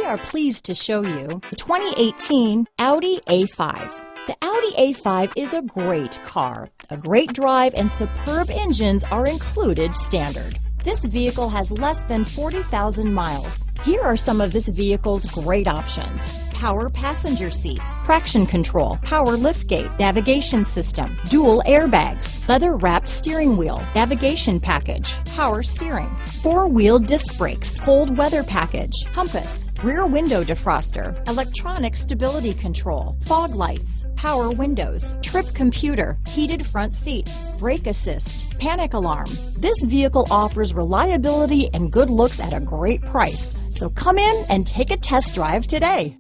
are pleased to show you the 2018 Audi A5. The Audi A5 is a great car. A great drive and superb engines are included standard. This vehicle has less than 40,000 miles. Here are some of this vehicle's great options: power passenger seat, traction control, power liftgate, navigation system, dual airbags, leather-wrapped steering wheel, navigation package, power steering, four-wheel disc brakes, cold weather package, compass, rear window defroster, electronic stability control, fog lights, power windows, trip computer, heated front seats, brake assist, panic alarm. This vehicle offers reliability and good looks at a great price. So come in and take a test drive today.